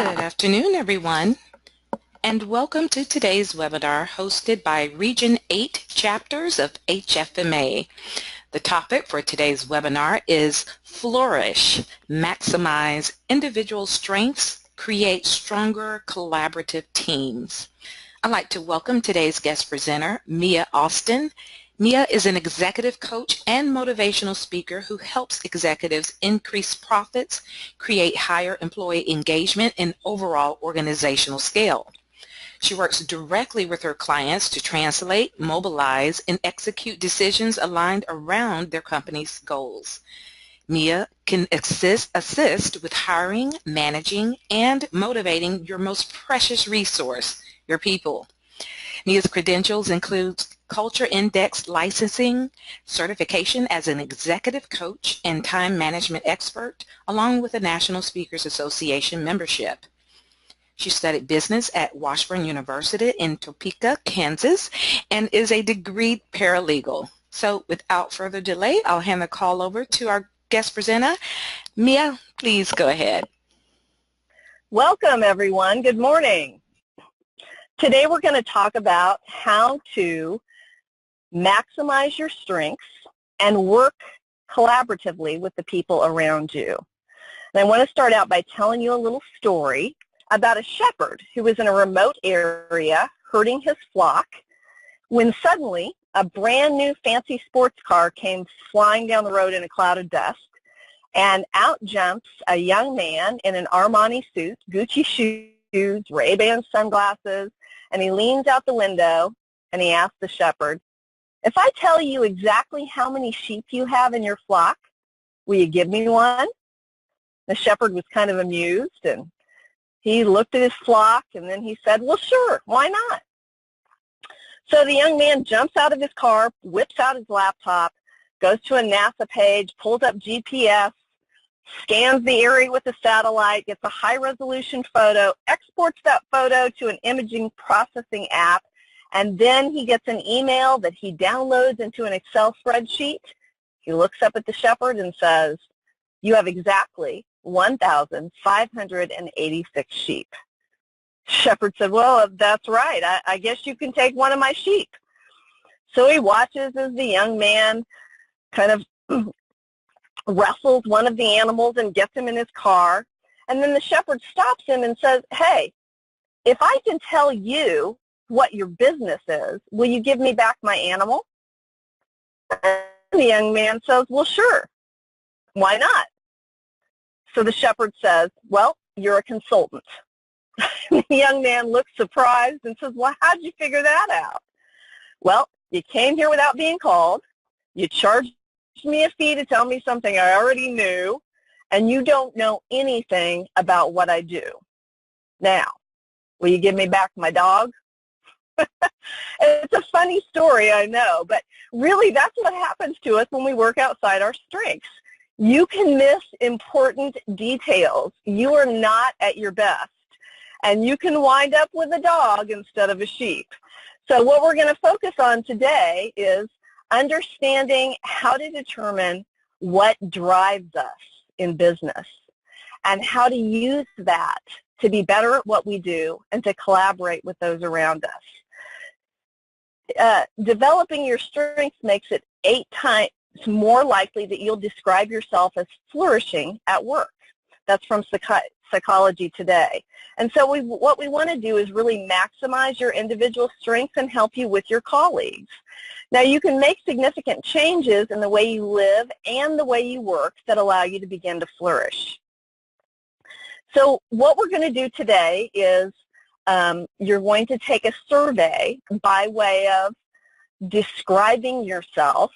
Good afternoon, everyone, and welcome to today's webinar hosted by Region 8 chapters of HFMA. The topic for today's webinar is Flourish, Maximize Individual Strengths, Create Stronger Collaborative Teams. I'd like to welcome today's guest presenter, Mea Austin. Mea is an executive coach and motivational speaker who helps executives increase profits, create higher employee engagement, and overall organizational scale. She works directly with her clients to translate, mobilize, and execute decisions aligned around their company's goals. Mea can assist with hiring, managing, and motivating your most precious resource, your people. Mea's credentials include Culture Index licensing, certification as an executive coach and time management expert, along with a National Speakers Association membership. She studied business at Washburn University in Topeka, Kansas, and is a degreed paralegal. So without further delay, I'll hand the call over to our guest presenter. Mea, please go ahead. Welcome, everyone. Good morning. Today we're going to talk about how to maximize your strengths and work collaboratively with the people around you. And I want to start out by telling you a little story about a shepherd who was in a remote area herding his flock when suddenly a brand new fancy sports car came flying down the road in a cloud of dust, and out jumps a young man in an Armani suit, Gucci shoes, Ray-Ban sunglasses, and he leans out the window and he asks the shepherd, "If I tell you exactly how many sheep you have in your flock, will you give me one?" The shepherd was kind of amused, and he looked at his flock, and then he said, "Well, sure, why not?" So the young man jumps out of his car, whips out his laptop, goes to a NASA page, pulls up GPS, scans the area with a satellite, gets a high-resolution photo, exports that photo to an imaging processing app, and then he gets an email that he downloads into an Excel spreadsheet. He looks up at the shepherd and says, "You have exactly 1,586 sheep. Shepherd said, "Well, that's right. I guess you can take one of my sheep." So he watches as the young man kind of wrestles one of the animals and gets him in his car. And then the shepherd stops him and says, "Hey, if I can tell you what your business is, will you give me back my animal?" And the young man says, "Well, sure. Why not?" So the shepherd says, "Well, you're a consultant." The young man looks surprised and says, "Well, how'd you figure that out?" "Well, you came here without being called. You charged me a fee to tell me something I already knew, and you don't know anything about what I do. Now, will you give me back my dog?" It's a funny story, I know, but really that's what happens to us when we work outside our strengths. You can miss important details. You are not at your best, and you can wind up with a dog instead of a sheep. So what we're going to focus on today is understanding how to determine what drives us in business and how to use that to be better at what we do and to collaborate with those around us. Developing your strengths makes it 8 times more likely that you'll describe yourself as flourishing at work. That's from Psychology Today. And so what we want to do is really maximize your individual strengths and help you with your colleagues. Now, you can make significant changes in the way you live and the way you work that allow you to begin to flourish. So what we're going to do today is you're going to take a survey by way of describing yourself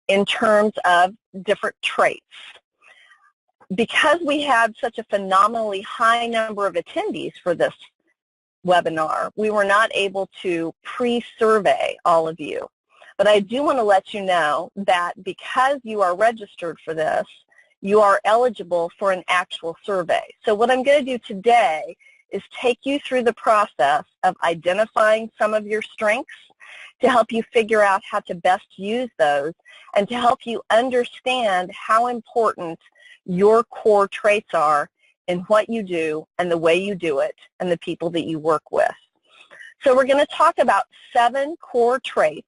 in terms of different traits. Because we had such a phenomenally high number of attendees for this webinar, we were not able to pre-survey all of you. But I do want to let you know that because you are registered for this, you are eligible for an actual survey. So what I'm going to do today is take you through the process of identifying some of your strengths to help you figure out how to best use those and to help you understand how important your core traits are in what you do and the way you do it and the people that you work with. So we're going to talk about 7 core traits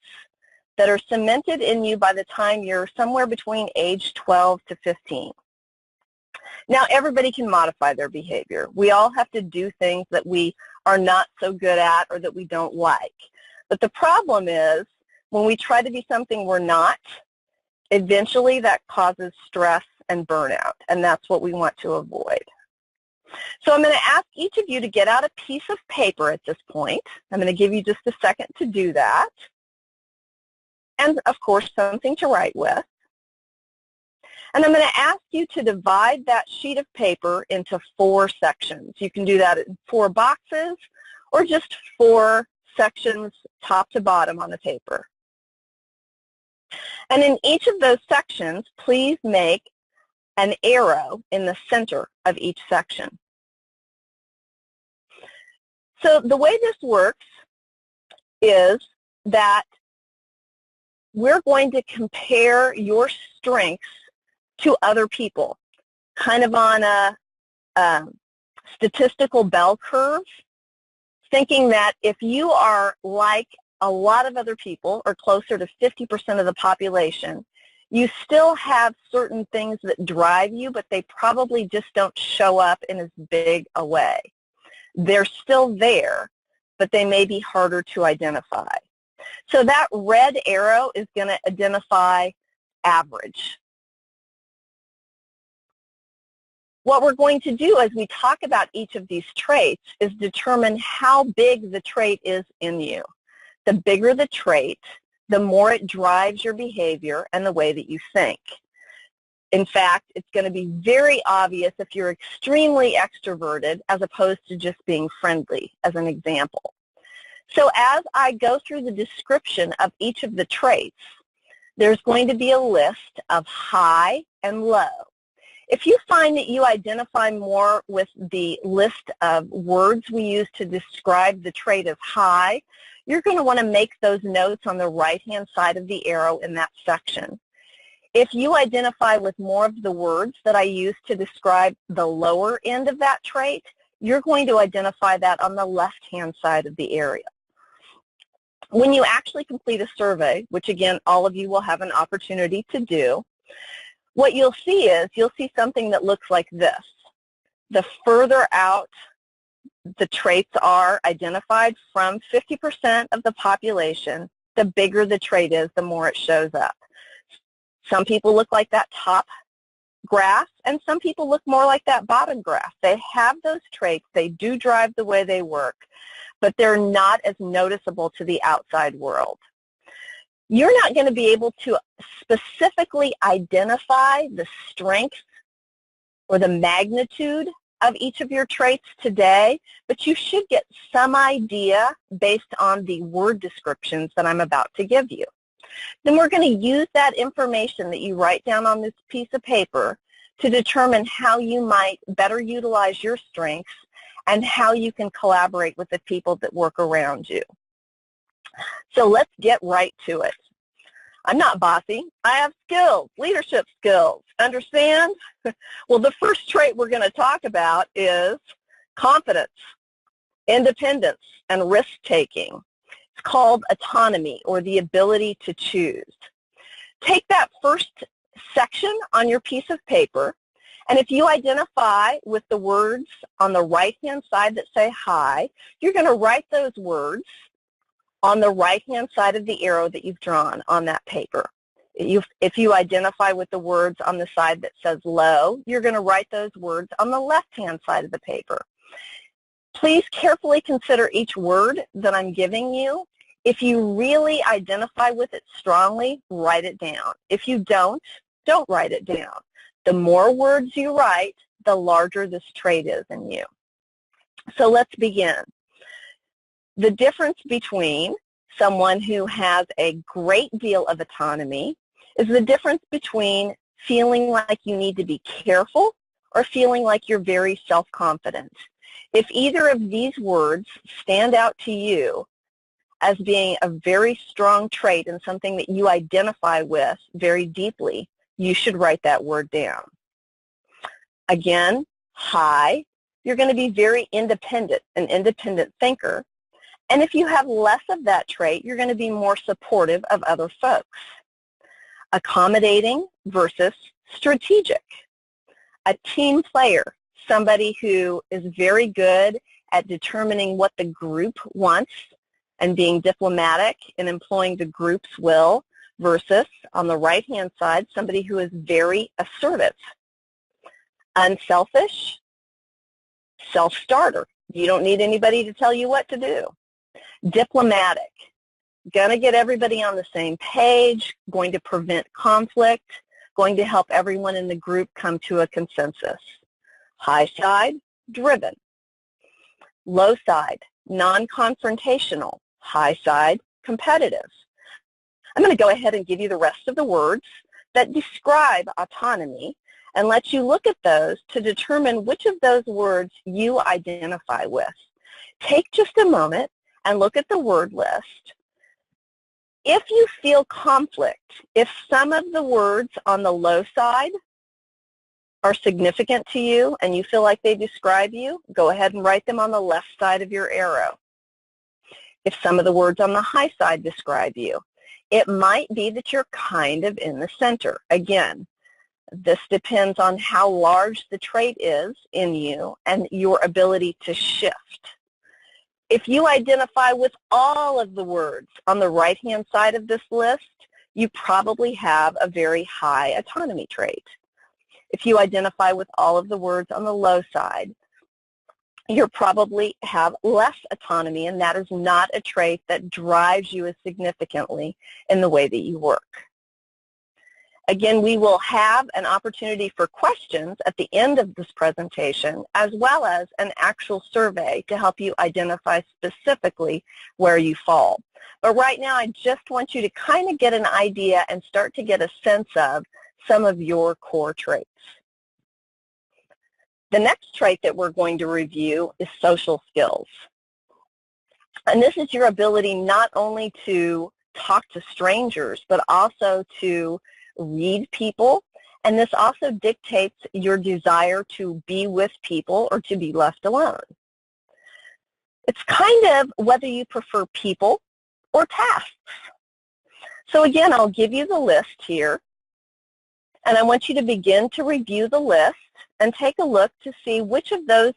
that are cemented in you by the time you're somewhere between age 12 to 15. Now, everybody can modify their behavior. We all have to do things that we are not so good at or that we don't like. But the problem is when we try to be something we're not, eventually that causes stress and burnout, and that's what we want to avoid. So I'm going to ask each of you to get out a piece of paper at this point. I'm going to give you just a second to do that. And, of course, something to write with. And I'm going to ask you to divide that sheet of paper into 4 sections. You can do that in 4 boxes or just 4 sections top to bottom on the paper. And in each of those sections, please make an arrow in the center of each section. So the way this works is that we're going to compare your strengths to other people, kind of on a statistical bell curve, thinking that if you are like a lot of other people, or closer to 50% of the population, you still have certain things that drive you, but they probably just don't show up in as big a way. They're still there, but they may be harder to identify. So that red arrow is going to identify average. What we're going to do as we talk about each of these traits is determine how big the trait is in you. The bigger the trait, the more it drives your behavior and the way that you think. In fact, it's going to be very obvious if you're extremely extroverted as opposed to just being friendly, as an example. So as I go through the description of each of the traits, there's going to be a list of high and low. If you find that you identify more with the list of words we use to describe the trait of high, you're going to want to make those notes on the right-hand side of the arrow in that section. If you identify with more of the words that I use to describe the lower end of that trait, you're going to identify that on the left-hand side of the area. When you actually complete a survey, which again, all of you will have an opportunity to do, what you'll see is you'll see something that looks like this. The further out the traits are identified from 50% of the population, the bigger the trait is, the more it shows up. Some people look like that top graph, and some people look more like that bottom graph. They have those traits. They do drive the way they work, but they're not as noticeable to the outside world. You're not going to be able to specifically identify the strength or the magnitude of each of your traits today, but you should get some idea based on the word descriptions that I'm about to give you. Then we're going to use that information that you write down on this piece of paper to determine how you might better utilize your strengths and how you can collaborate with the people that work around you. So let's get right to it. I'm not bossy. I have skills, leadership skills. Understand? Well, the first trait we're going to talk about is confidence, independence, and risk-taking. It's called autonomy, or the ability to choose. Take that first section on your piece of paper, and if you identify with the words on the right-hand side that say hi, you're going to write those words on the right-hand side of the arrow that you've drawn on that paper. If you identify with the words on the side that says low, you're going to write those words on the left-hand side of the paper. Please carefully consider each word that I'm giving you. If you really identify with it strongly, write it down. If you don't write it down. The more words you write, the larger this trait is in you. So let's begin. The difference between someone who has a great deal of autonomy is the difference between feeling like you need to be careful or feeling like you're very self-confident. If either of these words stand out to you as being a very strong trait and something that you identify with very deeply, you should write that word down. Again, High, you're going to be very independent, an independent thinker. And if you have less of that trait, you're going to be more supportive of other folks. Accommodating versus strategic. A team player, somebody who is very good at determining what the group wants and being diplomatic and employing the group's will, versus, on the right-hand side, somebody who is very assertive. Unselfish, self-starter. You don't need anybody to tell you what to do. Diplomatic, going to get everybody on the same page, going to prevent conflict, going to help everyone in the group come to a consensus. High side, driven. Low side, non-confrontational. High side, competitive. I'm going to go ahead and give you the rest of the words that describe autonomy and let you look at those to determine which of those words you identify with. Take just a moment and look at the word list. If you feel conflict, if some of the words on the low side are significant to you and you feel like they describe you, go ahead and write them on the left side of your arrow. If some of the words on the high side describe you, it might be that you're kind of in the center. Again, this depends on how large the trait is in you and your ability to shift. If you identify with all of the words on the right-hand side of this list, you probably have a very high autonomy trait. If you identify with all of the words on the low side, you probably have less autonomy, and that is not a trait that drives you as significantly in the way that you work. Again, we will have an opportunity for questions at the end of this presentation, as well as an actual survey to help you identify specifically where you fall. But right now, I just want you to kind of get an idea and start to get a sense of some of your core traits. The next trait that we're going to review is social skills. And this is your ability not only to talk to strangers, but also to read people, and this also dictates your desire to be with people or to be left alone. It's kind of whether you prefer people or tasks. So again, I'll give you the list here, and I want you to begin to review the list and take a look to see which of those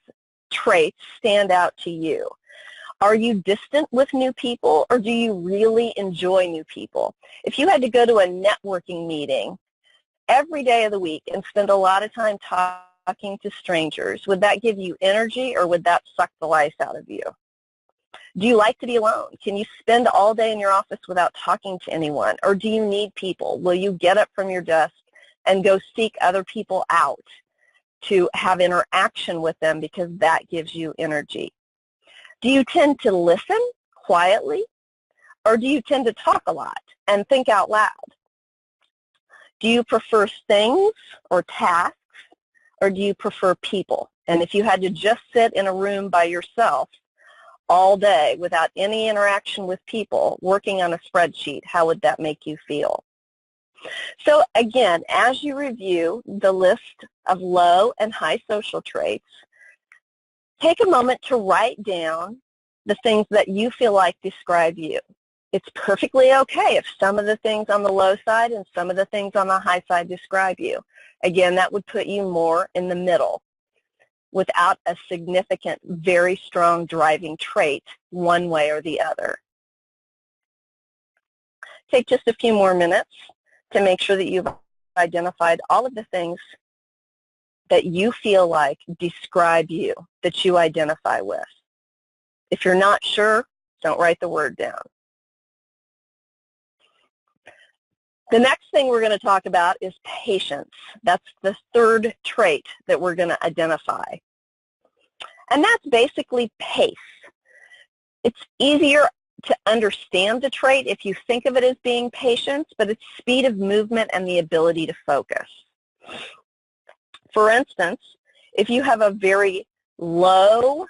traits stand out to you. Are you distant with new people, or do you really enjoy new people? If you had to go to a networking meeting every day of the week and spend a lot of time talking to strangers, would that give you energy, or would that suck the life out of you? Do you like to be alone? Can you spend all day in your office without talking to anyone, or do you need people? Will you get up from your desk and go seek other people out to have interaction with them because that gives you energy? Do you tend to listen quietly, or do you tend to talk a lot and think out loud? Do you prefer things or tasks, or do you prefer people? And if you had to just sit in a room by yourself all day without any interaction with people, working on a spreadsheet, how would that make you feel? So again, as you review the list of low and high social traits, take a moment to write down the things that you feel like describe you. It's perfectly okay if some of the things on the low side and some of the things on the high side describe you. Again, that would put you more in the middle without a significant, very strong driving trait one way or the other. Take just a few more minutes to make sure that you've identified all of the things that you feel like describe you, that you identify with. If you're not sure, don't write the word down. The next thing we're going to talk about is patience. That's the third trait that we're going to identify. And that's basically pace. It's easier to understand the trait if you think of it as being patience, but it's speed of movement and the ability to focus. For instance, if you have a very low,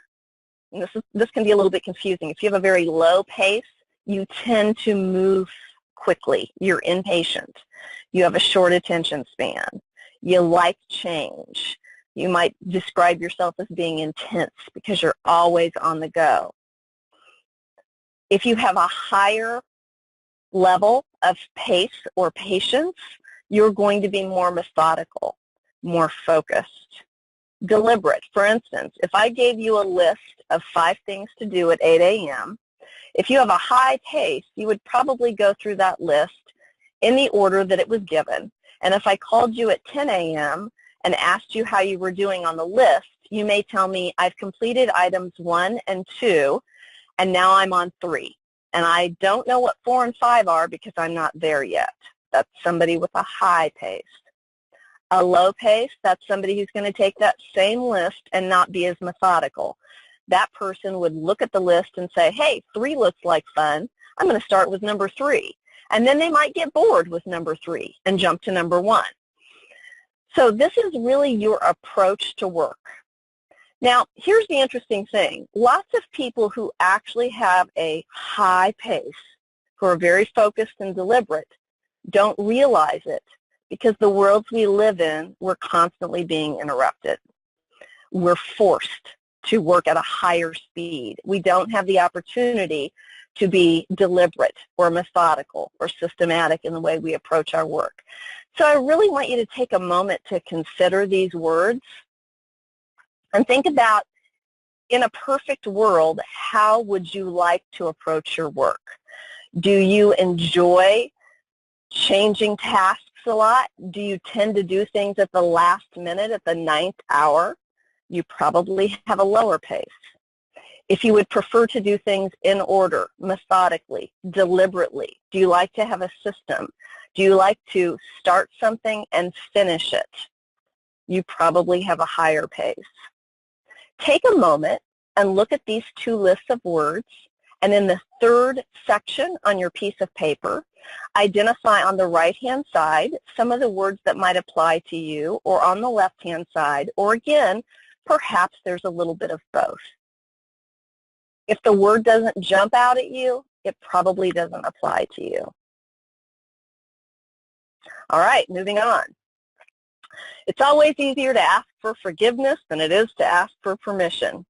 and this can be a little bit confusing, if you have a very low pace, you tend to move quickly. You're impatient. You have a short attention span. You like change. You might describe yourself as being intense because you're always on the go. If you have a higher level of pace or patience, you're going to be more methodical, more focused, deliberate. For instance, if I gave you a list of 5 things to do at 8 a.m., if you have a high pace, you would probably go through that list in the order that it was given. And if I called you at 10 a.m. and asked you how you were doing on the list, you may tell me, I've completed items 1 and 2, and now I'm on 3. And I don't know what 4 and 5 are because I'm not there yet. That's somebody with a high pace. A low pace, that's somebody who's going to take that same list and not be as methodical. That person would look at the list and say, hey, 3 looks like fun. I'm going to start with number 3. And then they might get bored with number 3 and jump to number 1. So this is really your approach to work. Now, here's the interesting thing. Lots of people who actually have a high pace, who are very focused and deliberate, don't realize it because the worlds we live in, we're constantly being interrupted. We're forced to work at a higher speed. We don't have the opportunity to be deliberate or methodical or systematic in the way we approach our work. So I really want you to take a moment to consider these words and think about, in a perfect world, how would you like to approach your work? Do you enjoy changing tasks a lot? Do you tend to do things at the last minute, at the 9th hour? You probably have a lower pace. If you would prefer to do things in order, methodically, deliberately, do you like to have a system? Do you like to start something and finish it? You probably have a higher pace. Take a moment and look at these 2 lists of words, and in the 3rd section on your piece of paper, identify on the right-hand side some of the words that might apply to you, or on the left-hand side, or again, perhaps there's a little bit of both. If the word doesn't jump out at you, it probably doesn't apply to you. All right, moving on. It's always easier to ask for forgiveness than it is to ask for permission.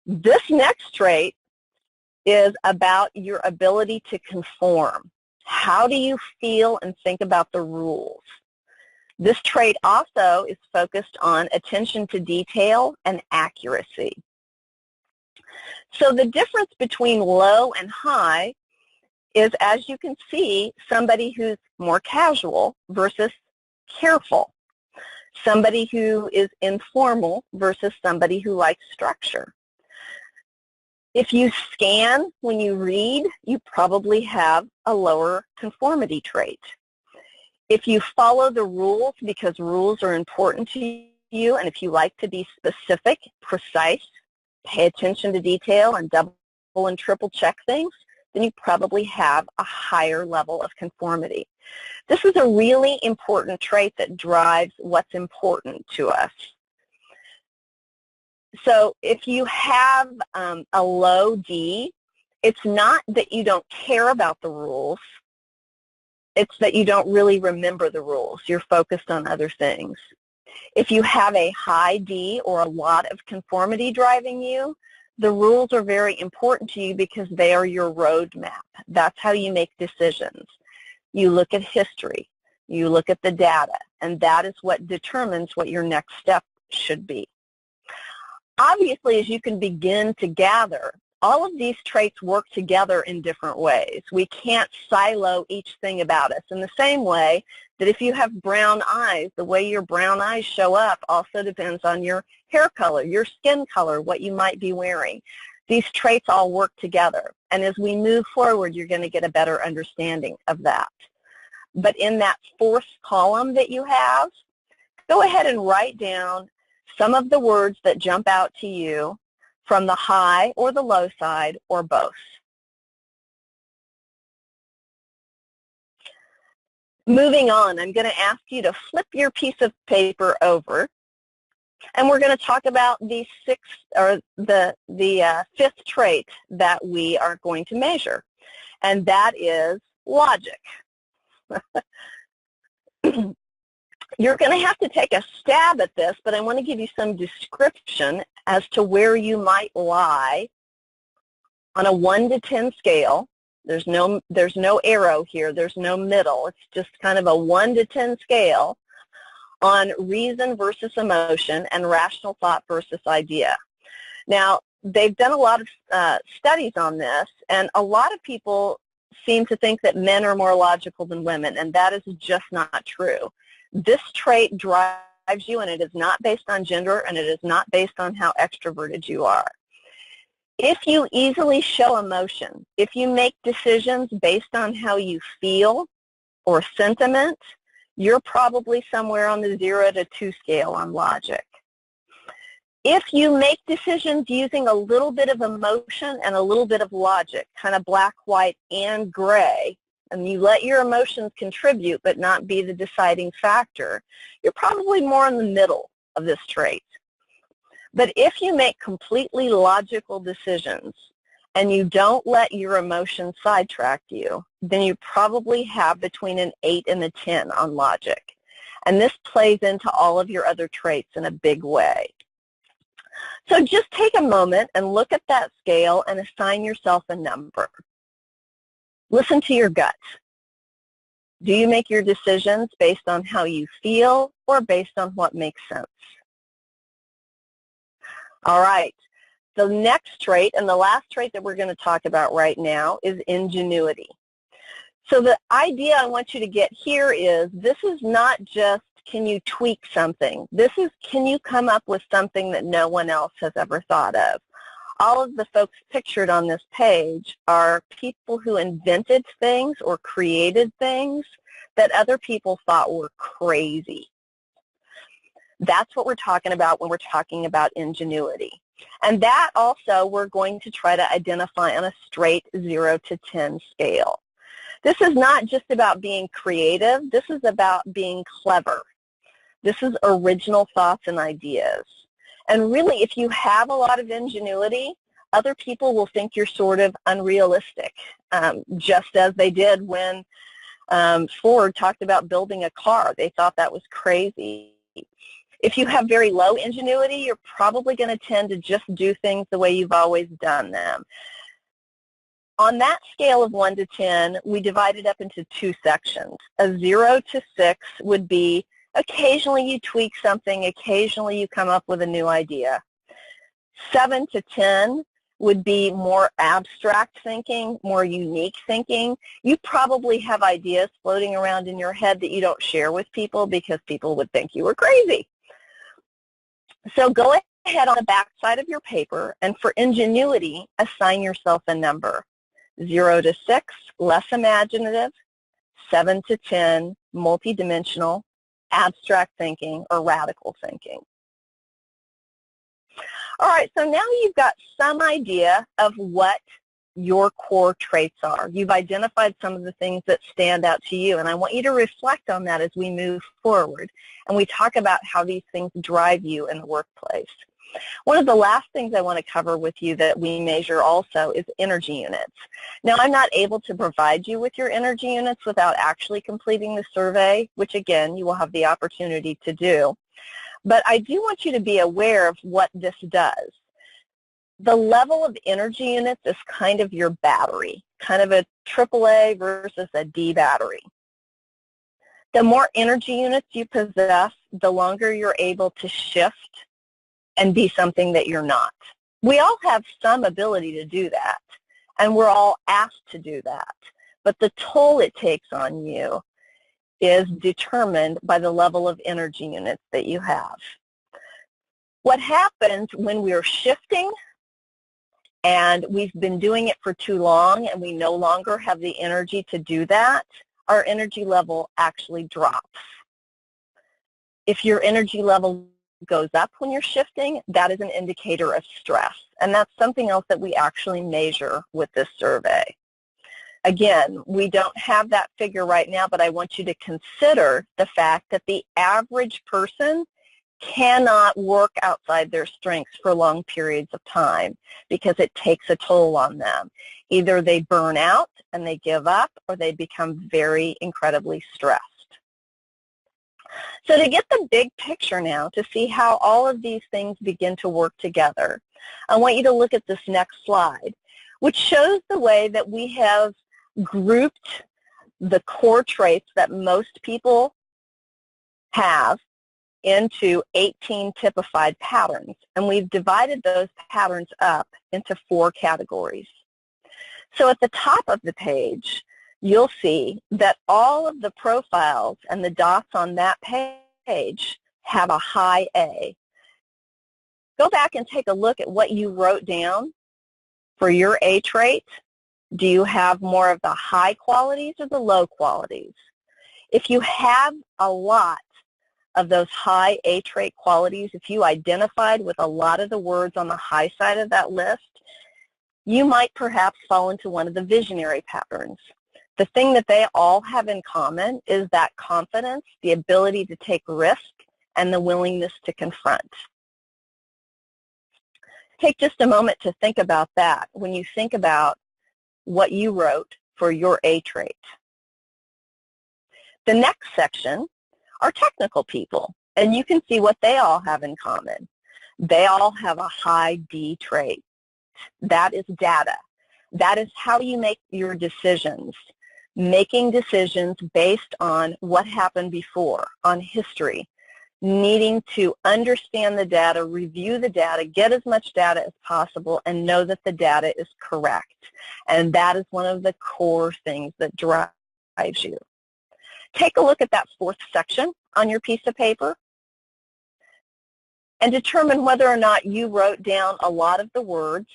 This next trait is about your ability to conform. How do you feel and think about the rules? This trait also is focused on attention to detail and accuracy. So the difference between low and high is, as you can see, somebody who's more casual versus careful. Somebody who is informal versus somebody who likes structure. If you scan when you read, you probably have a lower conformity trait. If you follow the rules because rules are important to you, and if you like to be specific, precise, pay attention to detail, and double and triple check things, then you probably have a higher level of conformity. This is a really important trait that drives what's important to us. So if you have a low D, it's not that you don't care about the rules. It's that you don't really remember the rules. You're focused on other things. If you have a high D or a lot of conformity driving you, the rules are very important to you because they are your roadmap. That's how you make decisions. You look at history. You look at the data, and that is what determines what your next step should be. Obviously, as you can begin to gather, all of these traits work together in different ways. We can't silo each thing about us. In the same way that if you have brown eyes, the way your brown eyes show up also depends on your hair color, your skin color, what you might be wearing. These traits all work together. And as we move forward, you're going to get a better understanding of that. But in that 4th column that you have, go ahead and write down some of the words that jump out to you from the high or the low side or both. Moving on, I'm going to ask you to flip your piece of paper over, and we're going to talk about the 5th trait that we are going to measure, and that is logic. You're going to have to take a stab at this, but I want to give you some description as to where you might lie on a 1 to 10 scale. There's no arrow here. There's no middle. It's just kind of a 1 to 10 scale on reason versus emotion and rational thought versus idea. Now, they've done a lot of studies on this, and a lot of people seem to think that men are more logical than women, and that is just not true. This trait drives you, and it is not based on gender, and it is not based on how extroverted you are. If you easily show emotion, if you make decisions based on how you feel or sentiment, you're probably somewhere on the 0 to 2 scale on logic. If you make decisions using a little bit of emotion and a little bit of logic, kind of black, white, and gray, and you let your emotions contribute but not be the deciding factor, you're probably more in the middle of this trait. But if you make completely logical decisions and you don't let your emotions sidetrack you, then you probably have between an 8 and a 10 on logic. And this plays into all of your other traits in a big way. So just take a moment and look at that scale and assign yourself a number. Listen to your gut. Do you make your decisions based on how you feel or based on what makes sense? All right. The next trait, and the last trait that we're going to talk about right now, is ingenuity. So the idea I want you to get here is this is not just can you tweak something. This is can you come up with something that no one else has ever thought of. All of the folks pictured on this page are people who invented things or created things that other people thought were crazy. That's what we're talking about when we're talking about ingenuity. And that also we're going to try to identify on a straight 0 to 10 scale. This is not just about being creative. This is about being clever. This is original thoughts and ideas. And really, if you have a lot of ingenuity, other people will think you're sort of unrealistic, just as they did when Ford talked about building a car. They thought that was crazy. If you have very low ingenuity, you're probably going to tend to just do things the way you've always done them. On that scale of 1 to 10, we divide it up into 2 sections. A 0 to 6 would be occasionally you tweak something, occasionally you come up with a new idea. 7 to 10 would be more abstract thinking, more unique thinking. You probably have ideas floating around in your head that you don't share with people because people would think you were crazy. So go ahead on the back side of your paper, and for ingenuity, assign yourself a number. 0 to 6, less imaginative. 7 to 10, multidimensional, abstract thinking, or radical thinking. All right, so now you've got some idea of what your core traits are. You've identified some of the things that stand out to you, and I want you to reflect on that as we move forward and we talk about how these things drive you in the workplace. One of the last things I want to cover with you that we measure also is energy units. Now, I'm not able to provide you with your energy units without actually completing the survey, which again, you will have the opportunity to do. But I do want you to be aware of what this does. The level of energy units is kind of your battery, kind of a AAA versus a D battery. The more energy units you possess, the longer you're able to shift and be something that you're not. We all have some ability to do that, and we're all asked to do that. But the toll it takes on you is determined by the level of energy units that you have. What happens when we're shifting and we've been doing it for too long and we no longer have the energy to do that, our energy level actually drops. If your energy level goes up when you're shifting, that is an indicator of stress. And that's something else that we actually measure with this survey. Again, we don't have that figure right now, but I want you to consider the fact that the average person cannot work outside their strengths for long periods of time because it takes a toll on them. Either they burn out and they give up, or they become very incredibly stressed. So to get the big picture now, to see how all of these things begin to work together, I want you to look at this next slide, which shows the way that we have grouped the core traits that most people have into 18 typified patterns, and we've divided those patterns up into 4 categories. So at the top of the page, you'll see that all of the profiles and the dots on that page have a high A. Go back and take a look at what you wrote down for your A trait. Do you have more of the high qualities or the low qualities? If you have a lot of those high A trait qualities, if you identified with a lot of the words on the high side of that list, you might perhaps fall into one of the visionary patterns. The thing that they all have in common is that confidence, the ability to take risk, and the willingness to confront. Take just a moment to think about that when you think about what you wrote for your A trait. The next section are technical people, and you can see what they all have in common. They all have a high D trait. That is data. That is how you make your decisions, making decisions based on what happened before, on history, needing to understand the data, review the data, get as much data as possible, and know that the data is correct. And that is one of the core things that drives you. Take a look at that 4th section on your piece of paper and determine whether or not you wrote down a lot of the words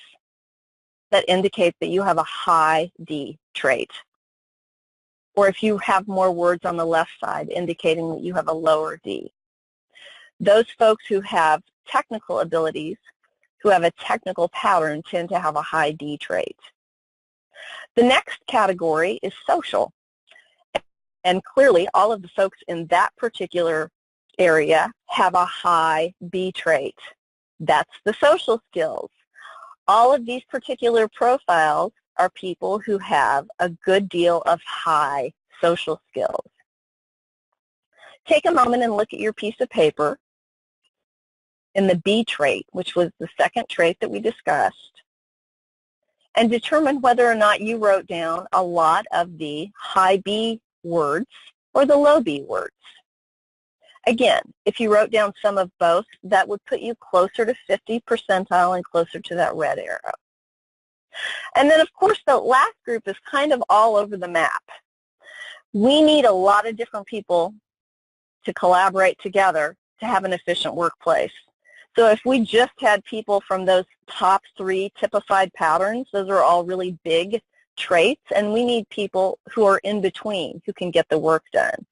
that indicate that you have a high D trait, or if you have more words on the left side indicating that you have a lower D. Those folks who have technical abilities, who have a technical pattern, tend to have a high D trait. The next category is social. And clearly, all of the folks in that particular area have a high B trait. That's the social skills. All of these particular profiles are people who have a good deal of high social skills. Take a moment and look at your piece of paper in the B trait, which was the second trait that we discussed, and determine whether or not you wrote down a lot of the high B words or the low B words. Again, if you wrote down some of both, that would put you closer to 50 percentile and closer to that red arrow. And then, of course, the last group is kind of all over the map. We need a lot of different people to collaborate together to have an efficient workplace. So if we just had people from those top 3 typified patterns, those are all really big traits, and we need people who are in between who can get the work done.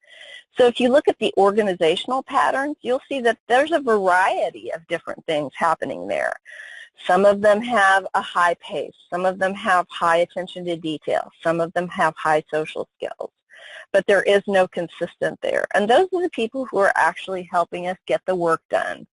So if you look at the organizational patterns, you'll see that there's a variety of different things happening there. Some of them have a high pace. Some of them have high attention to detail. Some of them have high social skills. But there is no consistent there. And those are the people who are actually helping us get the work done.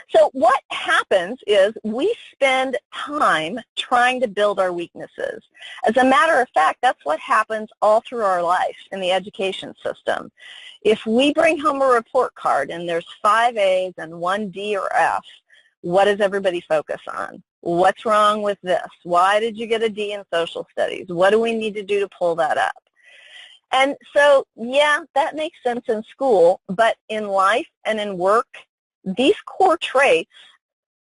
So what happens is we spend time trying to build our weaknesses. As a matter of fact, that's what happens all through our life in the education system. If we bring home a report card and there's 5 A's and 1 D or F, what does everybody focus on? What's wrong with this? Why did you get a D in social studies? What do we need to do to pull that up? And so, yeah, that makes sense in school, but in life and in work, these core traits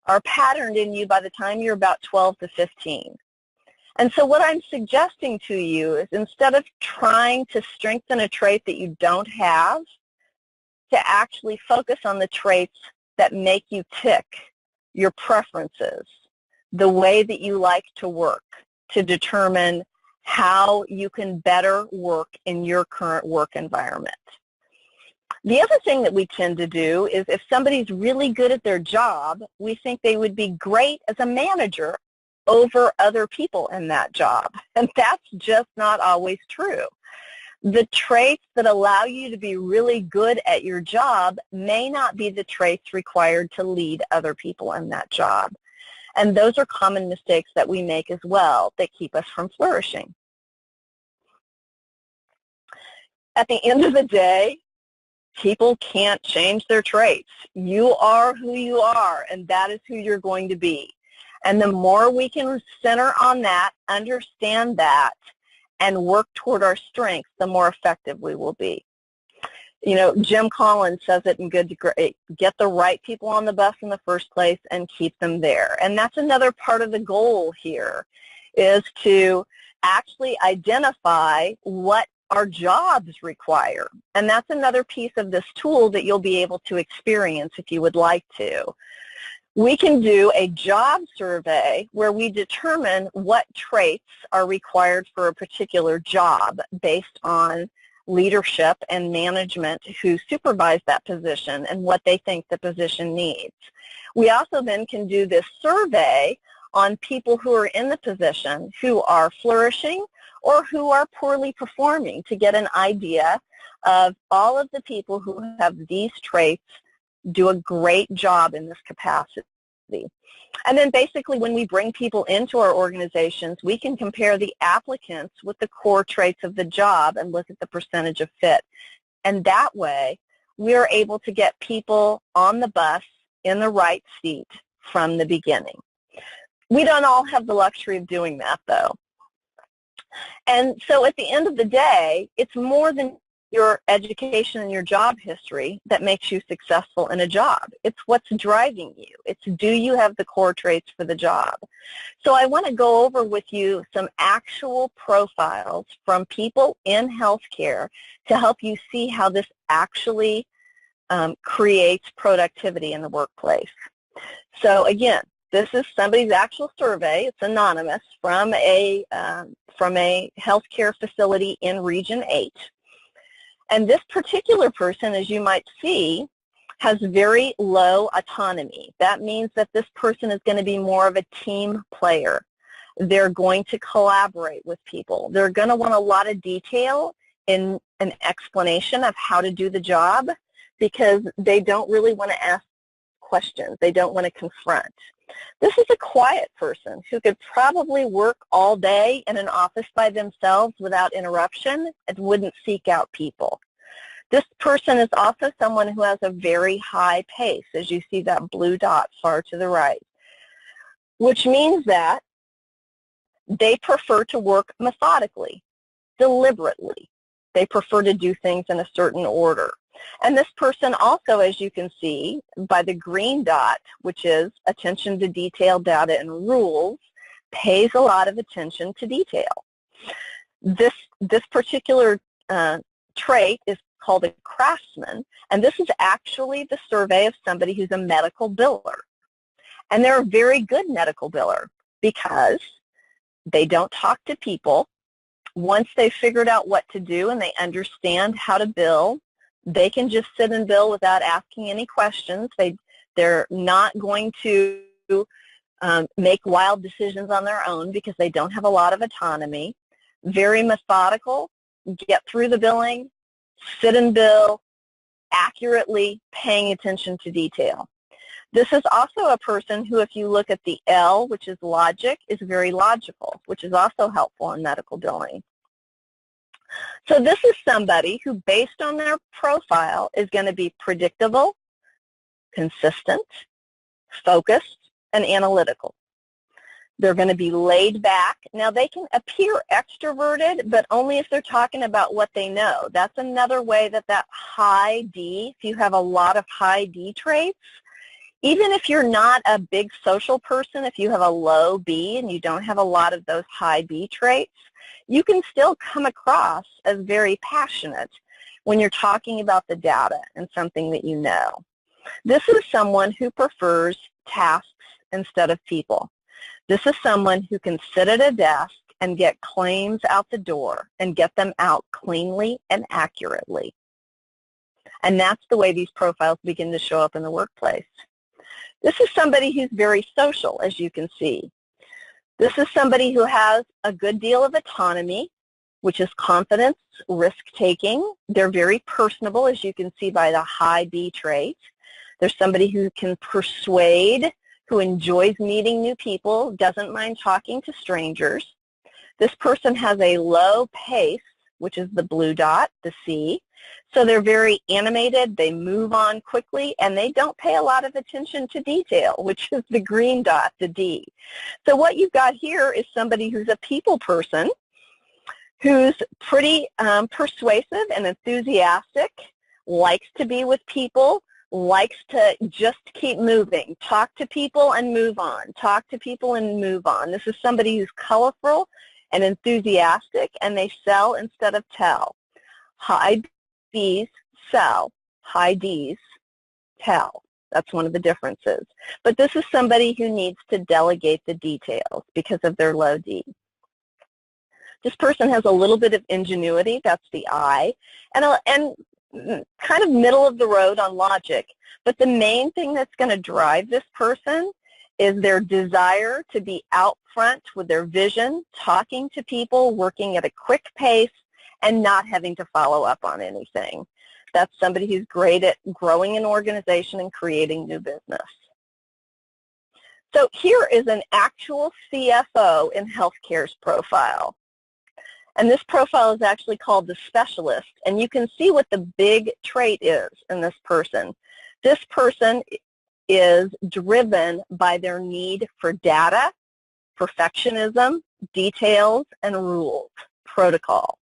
are patterned in you by the time you're about 12 to 15. And so what I'm suggesting to you is, instead of trying to strengthen a trait that you don't have, to actually focus on the traits that make you tick, your preferences, the way that you like to work, to determine how you can better work in your current work environment. The other thing that we tend to do is, if somebody's really good at their job, we think they would be great as a manager over other people in that job. And that's just not always true. The traits that allow you to be really good at your job may not be the traits required to lead other people in that job. And those are common mistakes that we make as well that keep us from flourishing. at the end of the day, people can't change their traits. You are who you are, and that is who you're going to be. And the more we can center on that, understand that, and work toward our strengths, the more effective we will be. You know, Jim Collins says it in Good to Great: get the right people on the bus in the first place and keep them there. And that's another part of the goal here, is to actually identify what our jobs require. And that's another piece of this tool that you'll be able to experience if you would like to. We can do a job survey where we determine what traits are required for a particular job based on leadership and management who supervise that position and what they think the position needs. We also then can do this survey on people who are in the position who are flourishing or who are poorly performing, to get an idea of all of the people who have these traits do a great job in this capacity. And then basically when we bring people into our organizations, we can compare the applicants with the core traits of the job and look at the percentage of fit. And that way, we're able to get people on the bus in the right seat from the beginning. We don't all have the luxury of doing that, though. And so at the end of the day, it's more than your education and your job history that makes you successful in a job. It's what's driving you. It's, do you have the core traits for the job? So I want to go over with you some actual profiles from people in healthcare to help you see how this actually creates productivity in the workplace. So again, this is somebody's actual survey. It's anonymous from a healthcare facility in Region 8. And this particular person, as you might see, has very low autonomy. That means that this person is going to be more of a team player. They're going to collaborate with people. They're going to want a lot of detail in an explanation of how to do the job, because they don't really want to ask questions. They don't want to confront. This is a quiet person who could probably work all day in an office by themselves without interruption and wouldn't seek out people. This person is also someone who has a very high pace, as you see that blue dot far to the right, which means that they prefer to work methodically, deliberately. They prefer to do things in a certain order. And this person also, as you can see by the green dot, which is attention to detail, data, and rules, pays a lot of attention to detail. This particular trait is called a craftsman, and this is actually the survey of somebody who's a medical biller. And they're a very good medical biller because they don't talk to people. Once they've figured out what to do and they understand how to bill, they can just sit and bill without asking any questions. They're not going to make wild decisions on their own because they don't have a lot of autonomy. Very methodical, get through the billing, sit and bill, accurately paying attention to detail. This is also a person who, if you look at the L, which is logic, is very logical, which is also helpful in medical billing. So this is somebody who, based on their profile, is going to be predictable, consistent, focused, and analytical. They're going to be laid back. Now, they can appear extroverted, but only if they're talking about what they know. That's another way that high D, if you have a lot of high D traits, even if you're not a big social person, if you have a low B and you don't have a lot of those high B traits, you can still come across as very passionate when you're talking about the data and something that you know. This is someone who prefers tasks instead of people. This is someone who can sit at a desk and get claims out the door and get them out cleanly and accurately. And that's the way these profiles begin to show up in the workplace. This is somebody who's very social, as you can see. This is somebody who has a good deal of autonomy, which is confidence, risk-taking. They're very personable, as you can see by the high B trait. There's somebody who can persuade, who enjoys meeting new people, doesn't mind talking to strangers. This person has a low pace, which is the blue dot, the C. So they're very animated, they move on quickly, and they don't pay a lot of attention to detail, which is the green dot, the D. So what you've got here is somebody who's a people person, who's pretty persuasive and enthusiastic, likes to be with people, likes to just keep moving, talk to people and move on, talk to people and move on. This is somebody who's colorful and enthusiastic, and they sell instead of tell. High B's sell, high D's tell. That's one of the differences. But this is somebody who needs to delegate the details because of their low D. This person has a little bit of ingenuity, that's the I, and kind of middle of the road on logic. But the main thing that's going to drive this person is their desire to be out front with their vision, talking to people, working at a quick pace, and not having to follow up on anything. That's somebody who's great at growing an organization and creating new business. So here is an actual CFO in healthcare's profile. And this profile is actually called the specialist. And you can see what the big trait is in this person. This person is driven by their need for data, perfectionism, details, and rules, protocol.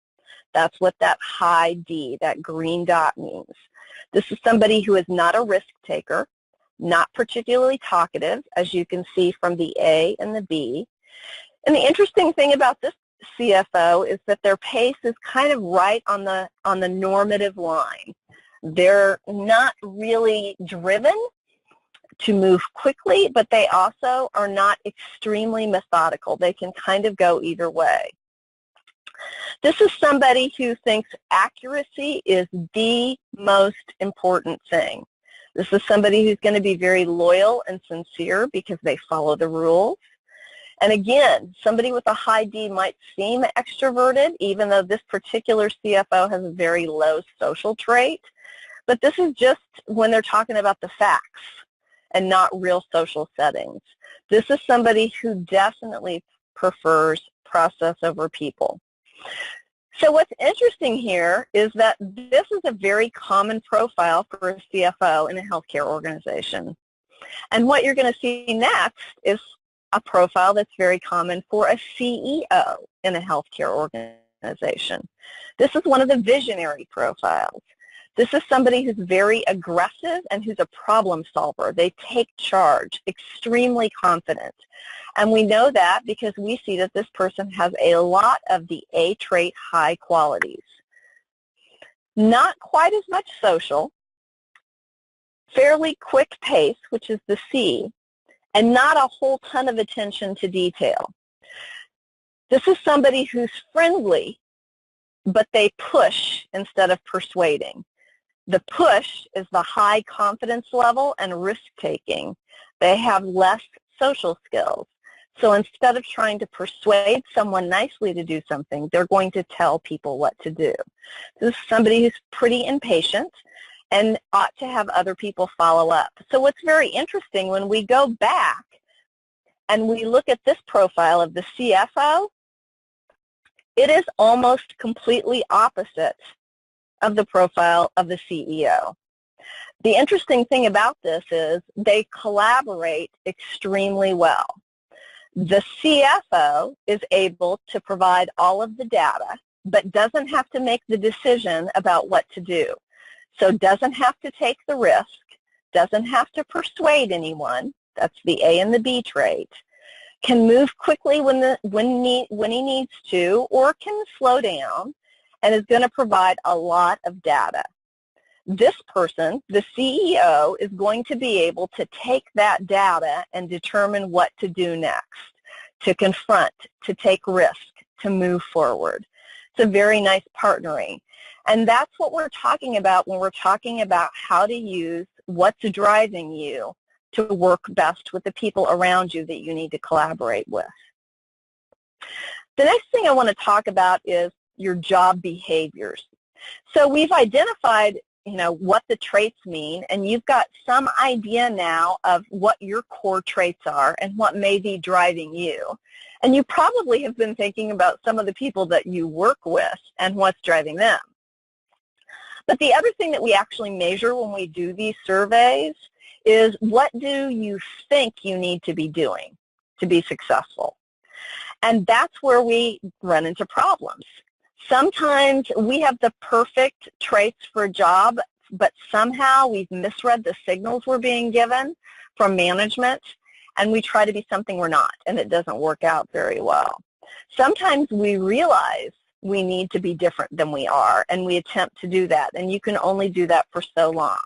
That's what that high D, that green dot means. This is somebody who is not a risk taker, not particularly talkative, as you can see from the A and the B. And the interesting thing about this CFO is that their pace is kind of right on the normative line. They're not really driven to move quickly, but they also are not extremely methodical. They can kind of go either way. This is somebody who thinks accuracy is the most important thing. This is somebody who's going to be very loyal and sincere because they follow the rules. And again, somebody with a high D might seem extroverted, even though this particular CFO has a very low social trait. But this is just when they're talking about the facts and not real social settings. This is somebody who definitely prefers process over people. So what's interesting here is that this is a very common profile for a CFO in a healthcare organization. And what you're going to see next is a profile that's very common for a CEO in a healthcare organization. This is one of the visionary profiles. This is somebody who's very aggressive and who's a problem solver. They take charge, extremely confident. And we know that because we see that this person has a lot of the A trait high qualities. Not quite as much social, fairly quick pace, which is the C, and not a whole ton of attention to detail. This is somebody who's friendly, but they push instead of persuading. The push is the high confidence level and risk-taking. They have less social skills. So instead of trying to persuade someone nicely to do something, they're going to tell people what to do. This is somebody who's pretty impatient and ought to have other people follow up. So what's very interesting, when we go back and we look at this profile of the CFO, it is almost completely opposite of the profile of the CEO. The interesting thing about this is they collaborate extremely well. The CFO is able to provide all of the data, but doesn't have to make the decision about what to do. So doesn't have to take the risk, doesn't have to persuade anyone, that's the A and the B trait, can move quickly when he needs to, or can slow down, and is going to provide a lot of data. This person, the CEO, is going to be able to take that data and determine what to do next, to confront, to take risk, to move forward. It's a very nice partnering. And that's what we're talking about when we're talking about how to use what's driving you to work best with the people around you that you need to collaborate with. The next thing I want to talk about is your job behaviors. So we've identified, what the traits mean, and you've got some idea now of what your core traits are and what may be driving you. And you probably have been thinking about some of the people that you work with and what's driving them. But the other thing that we actually measure when we do these surveys is, what do you think you need to be doing to be successful? And that's where we run into problems. Sometimes we have the perfect traits for a job, but somehow we've misread the signals we're being given from management, and we try to be something we're not, and it doesn't work out very well. Sometimes we realize we need to be different than we are, and we attempt to do that, and you can only do that for so long.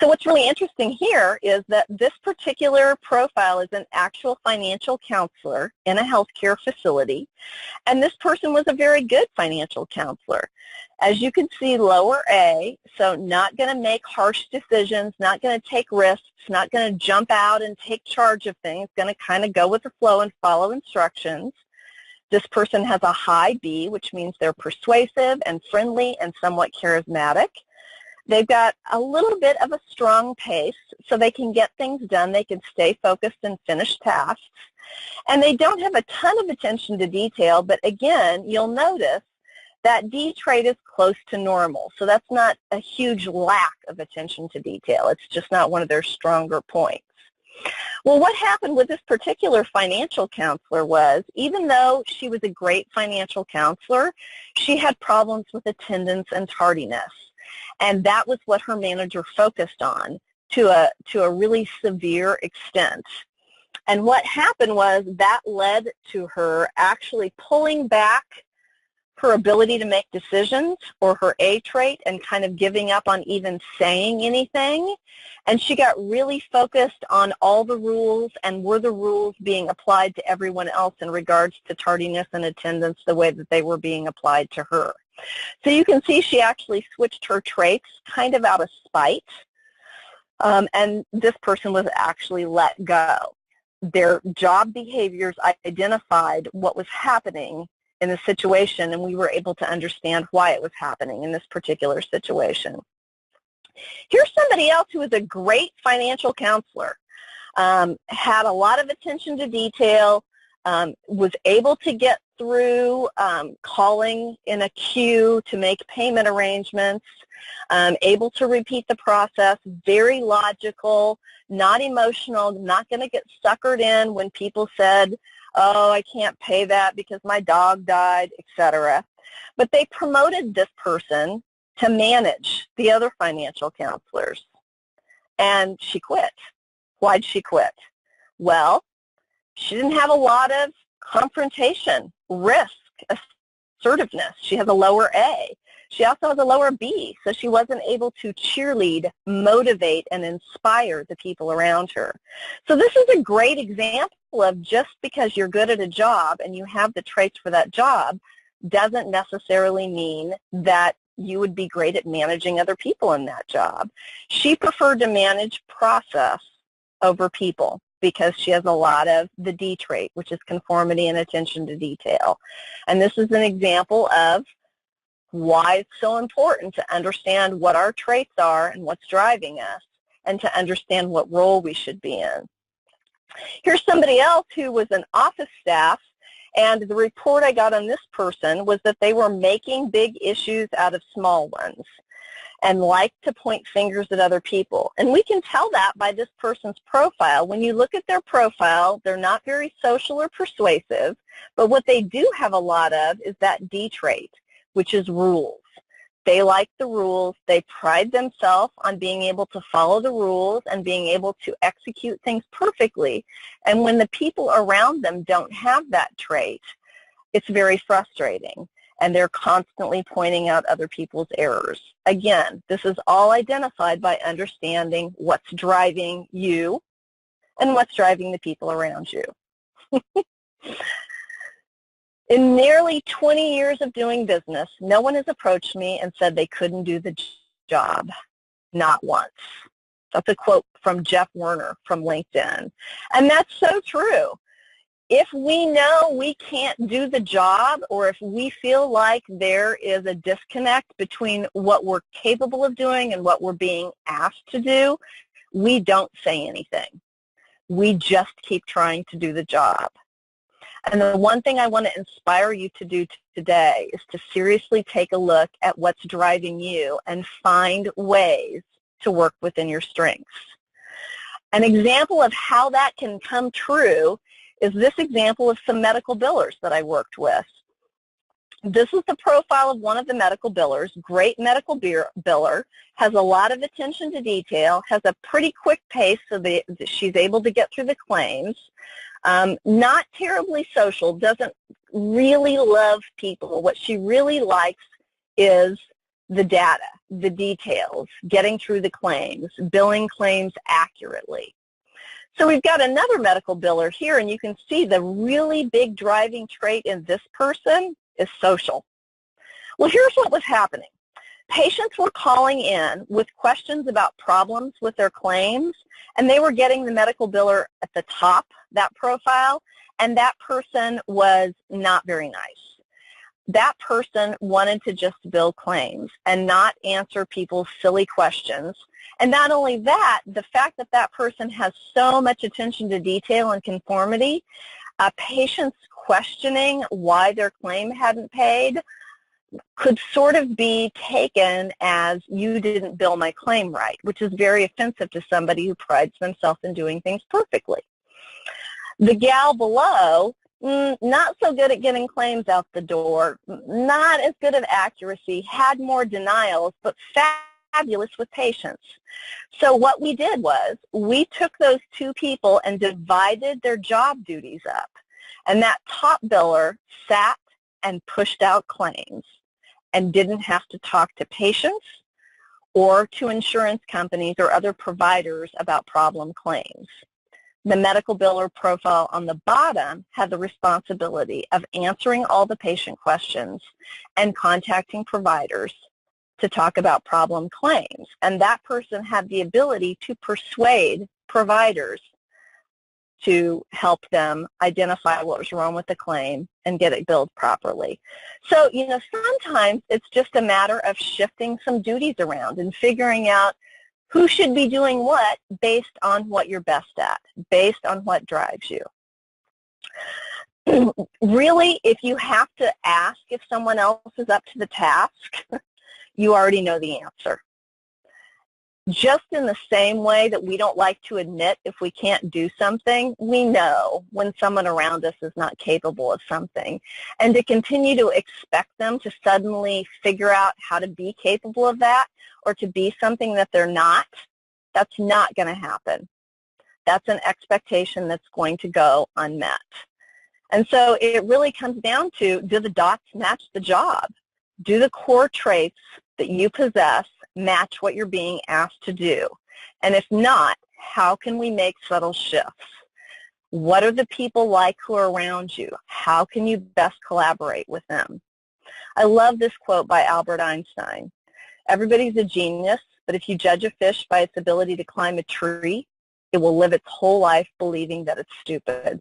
So what's really interesting here is that this particular profile is an actual financial counselor in a healthcare facility, and this person was a very good financial counselor. As you can see, lower A, so not going to make harsh decisions, not going to take risks, not going to jump out and take charge of things, going to kind of go with the flow and follow instructions. This person has a high B, which means they're persuasive and friendly and somewhat charismatic. They've got a little bit of a strong pace, so they can get things done. They can stay focused and finish tasks. And they don't have a ton of attention to detail, but again, you'll notice that D trait is close to normal. So that's not a huge lack of attention to detail. It's just not one of their stronger points. Well, what happened with this particular financial counselor was, even though she was a great financial counselor, she had problems with attendance and tardiness. And that was what her manager focused on to a really severe extent. And what happened was that led to her actually pulling back her ability to make decisions, or her A trait, and kind of giving up on even saying anything. And she got really focused on all the rules, and were the rules being applied to everyone else in regards to tardiness and attendance the way that they were being applied to her. So you can see she actually switched her traits kind of out of spite, and this person was actually let go. Their job behaviors identified what was happening in the situation, and we were able to understand why it was happening in this particular situation. Here's somebody else who was a great financial counselor, had a lot of attention to detail, was able to get through calling in a queue to make payment arrangements, able to repeat the process, very logical, not emotional, not going to get suckered in when people said, oh, I can't pay that because my dog died, etc. But they promoted this person to manage the other financial counselors, and she quit. Why'd she quit? Well, she didn't have a lot of confrontation, risk, assertiveness. She has a lower A. She also has a lower B, so she wasn't able to cheerlead, motivate, and inspire the people around her. So this is a great example of, just because you're good at a job and you have the traits for that job doesn't necessarily mean that you would be great at managing other people in that job. She preferred to manage process over people because she has a lot of the D trait, which is conformity and attention to detail. And this is an example of why it's so important to understand what our traits are and what's driving us, and to understand what role we should be in. Here's somebody else who was an office staff, and the report I got on this person was that they were making big issues out of small ones and like to point fingers at other people. And we can tell that by this person's profile. When you look at their profile, they're not very social or persuasive, but what they do have a lot of is that D trait, which is rules. They like the rules. They pride themselves on being able to follow the rules and being able to execute things perfectly. And when the people around them don't have that trait, it's very frustrating, and they're constantly pointing out other people's errors. Again, this is all identified by understanding what's driving you and what's driving the people around you. In nearly 20 years of doing business, no one has approached me and said they couldn't do the job. Not once. That's a quote from Jeff Werner from LinkedIn. And that's so true. If we know we can't do the job, or if we feel like there is a disconnect between what we're capable of doing and what we're being asked to do, we don't say anything. We just keep trying to do the job. And the one thing I want to inspire you to do today is to seriously take a look at what's driving you and find ways to work within your strengths. An example of how that can come true is this example of some medical billers that I worked with. This is the profile of one of the medical billers. Great medical biller, has a lot of attention to detail, has a pretty quick pace so that she's able to get through the claims. Not terribly social, doesn't really love people. What she really likes is the data, the details, getting through the claims, billing claims accurately. So we've got another medical biller here, and you can see the really big driving trait in this person is social. Well, here's what was happening. Patients were calling in with questions about problems with their claims, and they were getting the medical biller at the top, that profile, and that person was not very nice. That person wanted to just bill claims and not answer people's silly questions. And not only that, the fact that that person has so much attention to detail and conformity, patients questioning why their claim hadn't paid could sort of be taken as you didn't bill my claim right, which is very offensive to somebody who prides themselves in doing things perfectly. The gal below, not so good at getting claims out the door, not as good at accuracy, had more denials, but fabulous with patients. So what we did was we took those two people and divided their job duties up. And that top biller sat and pushed out claims and didn't have to talk to patients or to insurance companies or other providers about problem claims. The medical biller profile on the bottom had the responsibility of answering all the patient questions and contacting providers to talk about problem claims. And that person had the ability to persuade providers to help them identify what was wrong with the claim and get it billed properly. So, sometimes it's just a matter of shifting some duties around and figuring out who should be doing what based on what you're best at, based on what drives you. Really, if you have to ask if someone else is up to the task, you already know the answer. Just in the same way that we don't like to admit if we can't do something, we know when someone around us is not capable of something. And to continue to expect them to suddenly figure out how to be capable of that or to be something that they're not, that's not going to happen. That's an expectation that's going to go unmet. And so it really comes down to, do the dots match the job? Do the core traits that you possess match what you're being asked to do? And if not, how can we make subtle shifts? What are the people like who are around you? How can you best collaborate with them? I love this quote by Albert Einstein. Everybody's a genius, but if you judge a fish by its ability to climb a tree, it will live its whole life believing that it's stupid.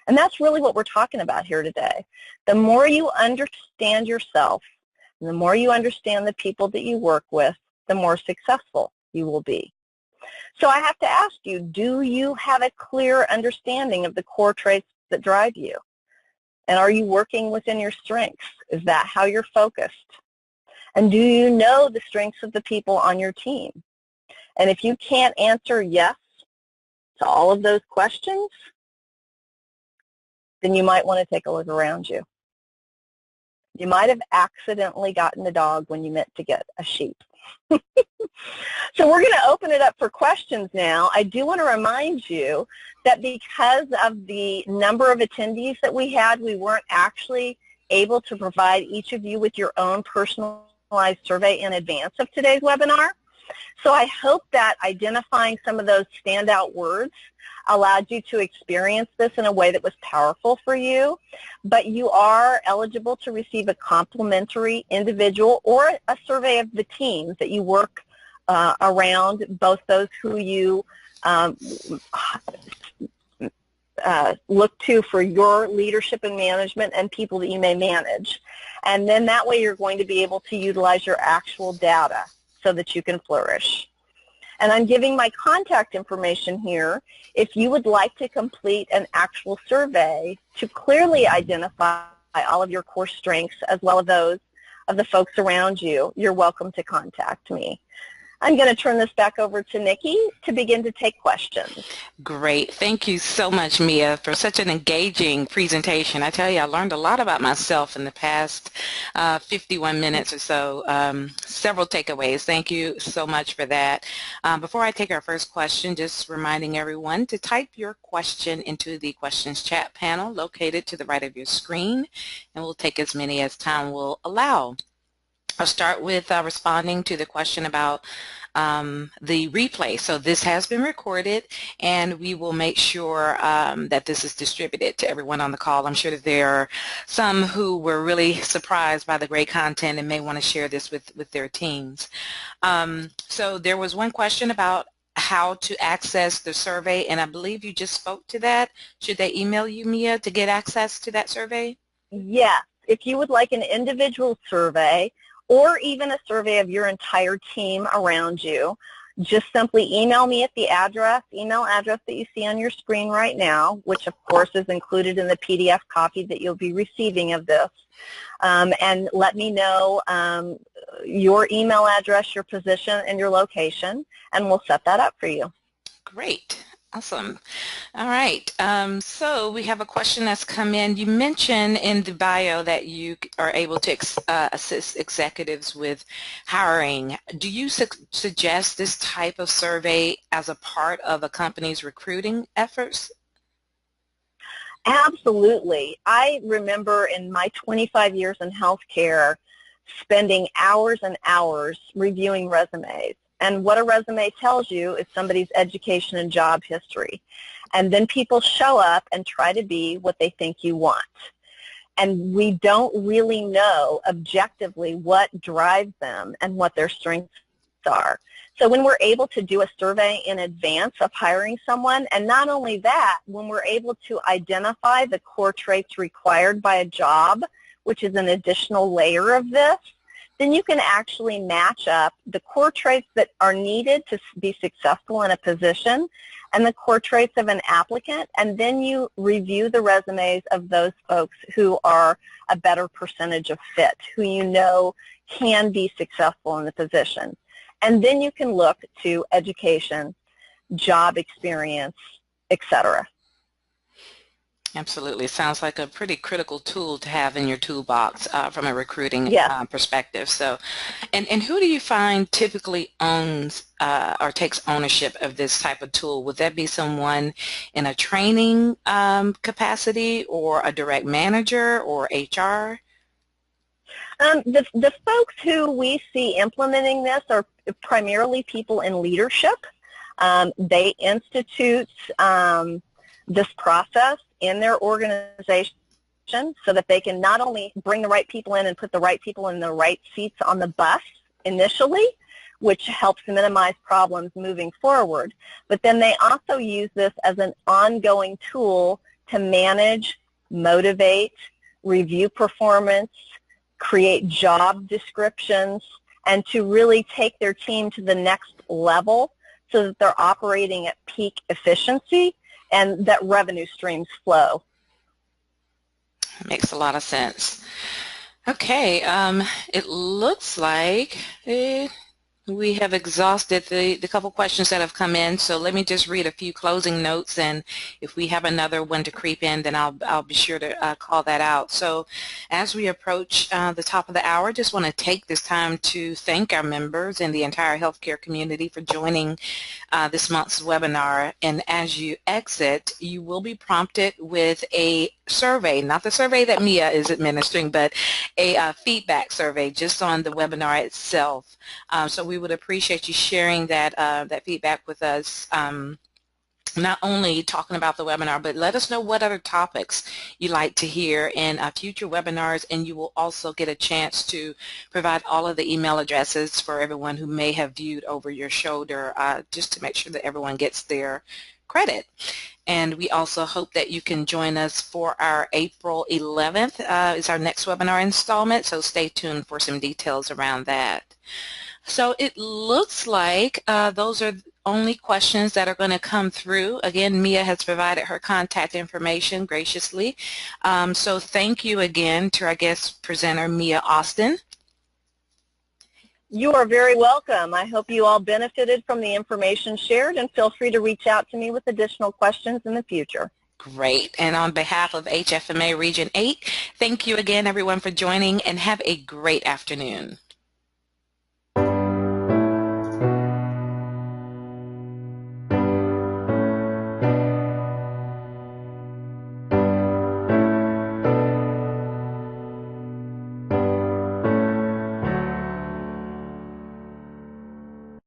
And that's really what we're talking about here today. The more you understand yourself, the more you understand the people that you work with, the more successful you will be. So I have to ask you, do you have a clear understanding of the core traits that drive you? And are you working within your strengths? Is that how you're focused? And do you know the strengths of the people on your team? And if you can't answer yes to all of those questions, then you might want to take a look around you. You might have accidentally gotten a dog when you meant to get a sheep. So we're going to open it up for questions now. I do want to remind you that because of the number of attendees that we had, we weren't actually able to provide each of you with your own personalized survey in advance of today's webinar. So I hope that identifying some of those standout words allowed you to experience this in a way that was powerful for you, but you are eligible to receive a complimentary individual or a survey of the teams that you work around, both those who you look to for your leadership and management and people that you may manage. And then that way you're going to be able to utilize your actual data so that you can flourish. And I'm giving my contact information here if you would like to complete an actual survey to clearly identify all of your core strengths as well as those of the folks around you. You're welcome to contact me. I'm going to turn this back over to Nikki to begin to take questions. Great. Thank you so much, Mea, for such an engaging presentation. I tell you, I learned a lot about myself in the past 51 minutes or so. Several takeaways. Thank you so much for that. Before I take our first question, just reminding everyone to type your question into the questions chat panel located to the right of your screen, and we'll take as many as time will allow. I'll start with responding to the question about the replay. So this has been recorded, and we will make sure that this is distributed to everyone on the call. I'm sure that there are some who were really surprised by the great content and may want to share this with their teams. So there was one question about how to access the survey, and I believe you just spoke to that. Should they email you, Mea, to get access to that survey? Yes. If you would like an individual survey, or even a survey of your entire team around you, just simply email me at the email address that you see on your screen right now, which of course is included in the PDF copy that you'll be receiving of this, and let me know your email address, your position, and your location, and we'll set that up for you. Great. Awesome. All right. So we have a question that's come in. You mentioned in the bio that you are able to assist executives with hiring. Do you suggest this type of survey as a part of a company's recruiting efforts? Absolutely. I remember in my 25 years in healthcare spending hours and hours reviewing resumes. And what a resume tells you is somebody's education and job history. And then people show up and try to be what they think you want. And we don't really know objectively what drives them and what their strengths are. So when we're able to do a survey in advance of hiring someone, and not only that, when we're able to identify the core traits required by a job, which is an additional layer of this, then you can actually match up the core traits that are needed to be successful in a position and the core traits of an applicant, and then you review the resumes of those folks who are a better percentage of fit, who you know can be successful in the position. And then you can look to education, job experience, etc. Absolutely. Sounds like a pretty critical tool to have in your toolbox from a recruiting perspective. So, and who do you find typically owns or takes ownership of this type of tool? Would that be someone in a training capacity, or a direct manager, or HR? The folks who we see implementing this are primarily people in leadership. They institute this process in their organization so that they can not only bring the right people in and put the right people in the right seats on the bus initially, which helps minimize problems moving forward, but then they also use this as an ongoing tool to manage, motivate, review performance, create job descriptions, and to really take their team to the next level so that they're operating at peak efficiency and that revenue streams flow. Makes a lot of sense. Okay, it looks like we have exhausted the couple questions that have come in, so let me just read a few closing notes, and if we have another one to creep in, then I'll be sure to call that out. So as we approach the top of the hour, just want to take this time to thank our members and the entire healthcare community for joining this month's webinar. And as you exit, you will be prompted with a survey, not the survey that Mea is administering, but a feedback survey just on the webinar itself. So we would appreciate you sharing that that feedback with us, not only talking about the webinar, but let us know what other topics you'd like to hear in future webinars, and you will also get a chance to provide all of the email addresses for everyone who may have viewed over your shoulder, just to make sure that everyone gets their credit. And we also hope that you can join us for our April 11th is our next webinar installment, so stay tuned for some details around that. So it looks like those are only questions that are going to come through. Again, Mea has provided her contact information graciously. So thank you again to our guest presenter, Mea Austin. You are very welcome. I hope you all benefited from the information shared, and feel free to reach out to me with additional questions in the future. Great. And on behalf of HFMA Region 8, thank you again, everyone, for joining, and have a great afternoon.